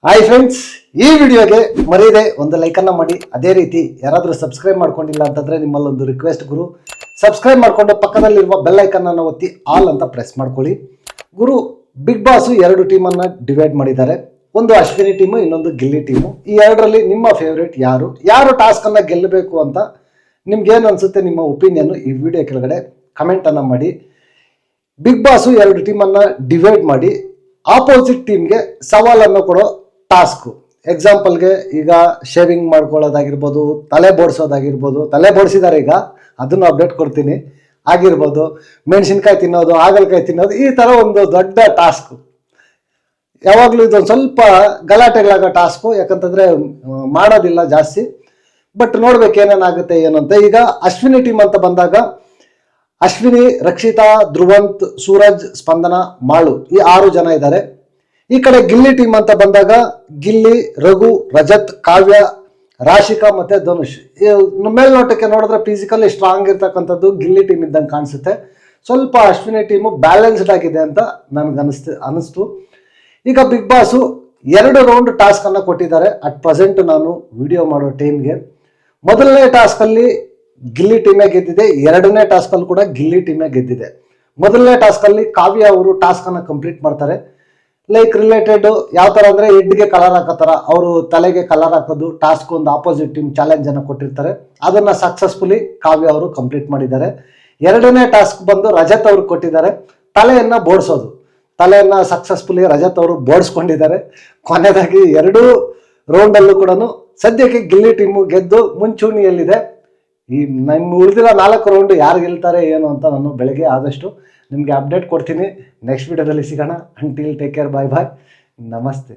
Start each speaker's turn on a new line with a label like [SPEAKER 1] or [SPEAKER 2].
[SPEAKER 1] Hi friends, ಈ ವಿಡಿಯೋಗೆ ಮರೆಯದೆ ಒಂದು ಲೈಕನ್ನು ಮಾಡಿ. ಅದೇ ರೀತಿ ಯಾರಾದರೂ ಸಬ್ಸ್ಕ್ರೈಬ್ ಮಾಡ್ಕೊಂಡಿಲ್ಲ ಅಂತಂದರೆ ನಿಮ್ಮಲ್ಲೊಂದು ರಿಕ್ವೆಸ್ಟ್ ಗುರು, ಸಬ್ಸ್ಕ್ರೈಬ್ ಮಾಡಿಕೊಂಡು ಪಕ್ಕದಲ್ಲಿರುವ ಬೆಲ್ ಐಕನ್ನ ಒತ್ತಿ ಆಲ್ ಅಂತ ಪ್ರೆಸ್ ಮಾಡ್ಕೊಳ್ಳಿ. ಗುರು, ಬಿಗ್ ಬಾಸ್ ಎರಡು ಟೀಮನ್ನು ಡಿವೈಡ್ ಮಾಡಿದ್ದಾರೆ. ಒಂದು ಅಶ್ವಿನಿ ಟೀಮು, ಇನ್ನೊಂದು ಗಿಲ್ಲಿ ಟೀಮು. ಈ ಎರಡರಲ್ಲಿ ನಿಮ್ಮ ಫೇವ್ರೇಟ್ ಯಾರು ಟಾಸ್ಕನ್ನು ಗೆಲ್ಲಬೇಕು ಅಂತ ನಿಮ್ಗೇನು ಅನಿಸುತ್ತೆ, ನಿಮ್ಮ ಒಪಿನಿಯನ್ನು ಈ ವಿಡಿಯೋ ಕೆಳಗಡೆ ಕಮೆಂಟನ್ನು ಮಾಡಿ. ಬಿಗ್ ಬಾಸು ಎರಡು ಟೀಮನ್ನು ಡಿವೈಡ್ ಮಾಡಿ ಆಪೋಸಿಟ್ ಟೀಮ್ಗೆ ಸವಾಲನ್ನು ಕೊಡೋ ಟಾಸ್ಕು. ಎಕ್ಸಾಂಪಲ್ಗೆ ಈಗ ಶೇವಿಂಗ್ ಮಾಡ್ಕೊಳ್ಳೋದಾಗಿರ್ಬೋದು, ತಲೆ ಬೋಡಿಸೋದಾಗಿರ್ಬೋದು, ತಲೆ ಬೋಡಿಸಿದ್ದಾರೆ ಈಗ, ಅದನ್ನು ಅಪ್ಡೇಟ್ ಕೊಡ್ತೀನಿ ಆಗಿರ್ಬೋದು, ಮೆಣಸಿನ್ಕಾಯಿ ತಿನ್ನೋದು, ಹಾಗಲಕಾಯಿ ತಿನ್ನೋದು, ಈ ಥರ ಒಂದು ದೊಡ್ಡ ಟಾಸ್ಕು. ಯಾವಾಗಲೂ ಇದೊಂದು ಸ್ವಲ್ಪ ಗಲಾಟೆಗಳಾಗೋ ಟಾಸ್ಕು, ಯಾಕಂತಂದರೆ ಮಾಡೋದಿಲ್ಲ ಜಾಸ್ತಿ. ಬಟ್ ನೋಡ್ಬೇಕು ಏನೇನಾಗುತ್ತೆ ಏನು ಅಂತ. ಈಗ ಅಶ್ವಿನಿ ಟೀಮ್ ಅಂತ ಬಂದಾಗ ಅಶ್ವಿನಿ, ರಕ್ಷಿತಾ, ಧ್ರುವಂತ್, ಸೂರಜ್, ಸ್ಪಂದನ, ಮಾಳು, ಈ 6 ಜನ ಇದ್ದಾರೆ. ಈ ಕಡೆ ಗಿಲ್ಲಿ ಟೀಮ್ ಅಂತ ಬಂದಾಗ ಗಿಲ್ಲಿ, ರಘು, ರಜತ್, ಕಾವ್ಯ, ರಾಶಿಕಾ ಮತ್ತೆ ಧನುಷ್. ಮೇಲ್ನೋಟಕ್ಕೆ ನೋಡಿದ್ರೆ ಫಿಸಿಕಲಿ ಸ್ಟ್ರಾಂಗ್ ಇರ್ತಕ್ಕಂಥದ್ದು ಗಿಲ್ಲಿ ಟೀಮ್ ಇದ್ದಂಗೆ ಕಾಣಿಸುತ್ತೆ. ಸ್ವಲ್ಪ ಅಶ್ವಿನಿ ಟೀಮು ಬ್ಯಾಲೆನ್ಸ್ಡ್ ಆಗಿದೆ ಅಂತ ನನಗೆ ಅನಿಸ್ತು. ಈಗ ಬಿಗ್ ಬಾಸು 2 ರೌಂಡ್ ಟಾಸ್ಕ್ ಅನ್ನ ಕೊಟ್ಟಿದ್ದಾರೆ ಅಟ್ ಪ್ರೆಸೆಂಟ್ ನಾನು ವಿಡಿಯೋ ಮಾಡೋ ಟೀಮ್ಗೆ. ಮೊದಲನೇ ಟಾಸ್ಕ್ ಅಲ್ಲಿ ಗಿಲ್ಲಿ ಟೀಮೇ ಗೆದ್ದಿದೆ, 2ನೇ ಟಾಸ್ಕ್ ಅಲ್ಲಿ ಕೂಡ ಗಿಲ್ಲಿ ಟೀಮೇ ಗೆದ್ದಿದೆ. ಮೊದಲನೇ ಟಾಸ್ಕ್ ಅಲ್ಲಿ ಕಾವ್ಯ ಅವರು ಟಾಸ್ಕ್ ಅನ್ನ ಕಂಪ್ಲೀಟ್ ಮಾಡ್ತಾರೆ. ಲೈಕ್ ರಿಲೇಟೆಡ್ ಯಾವ ತರ ಅಂದ್ರೆ ಹೆಡ್ಗೆ ಕಲರ್ ಹಾಕೋತಾರ, ಅವರು ತಲೆಗೆ ಕಲರ್ ಹಾಕೋದು ಟಾಸ್ಕ್ ಒಂದು ಆಪೋಸಿಟ್ ಟೀಮ್ ಚಾಲೆಂಜ್ ಅನ್ನ ಕೊಟ್ಟಿರ್ತಾರೆ. ಅದನ್ನ ಸಕ್ಸಸ್ಫುಲಿ ಕಾವ್ಯ ಅವರು ಕಂಪ್ಲೀಟ್ ಮಾಡಿದ್ದಾರೆ. 2ನೇ ಟಾಸ್ಕ್ ಬಂದು ರಜತ್ ಅವರು ಕೊಟ್ಟಿದ್ದಾರೆ, ತಲೆಯನ್ನ ಬೋಡಿಸೋದು. ತಲೆಯನ್ನ ಸಕ್ಸಸ್ಫುಲಿ ರಜತ್ ಅವರು ಬೋಡಿಸ್ಕೊಂಡಿದ್ದಾರೆ. ಕೊನೆಯದಾಗಿ 2 ರೌಂಡ್ ಅಲ್ಲೂ ಕೂಡ ಸದ್ಯಕ್ಕೆ ಗಿಲ್ಲಿ ಟೀಮು ಗೆದ್ದು ಮುಂಚೂಣಿಯಲ್ಲಿದೆ. ಈ ನಮ್ಮ ಉಳಿದಿರೋ 4 ರೌಂಡ್ ಯಾರು ಗೆಲ್ತಾರೆ ಏನು ಅಂತ ನಾನು ಬೆಳಗ್ಗೆ ಆದಷ್ಟು ನಿಮಗೆ ಅಪ್ಡೇಟ್ ಕೊಡ್ತೀನಿ. ನೆಕ್ಸ್ಟ್ ವಿಡಿಯೋದಲ್ಲಿ ಸಿಗೋಣ. ಅಂಟಿಲ್ ಟೇಕ್ ಕೇರ್, ಬಾಯ್ ಬಾಯ್, ನಮಸ್ತೆ.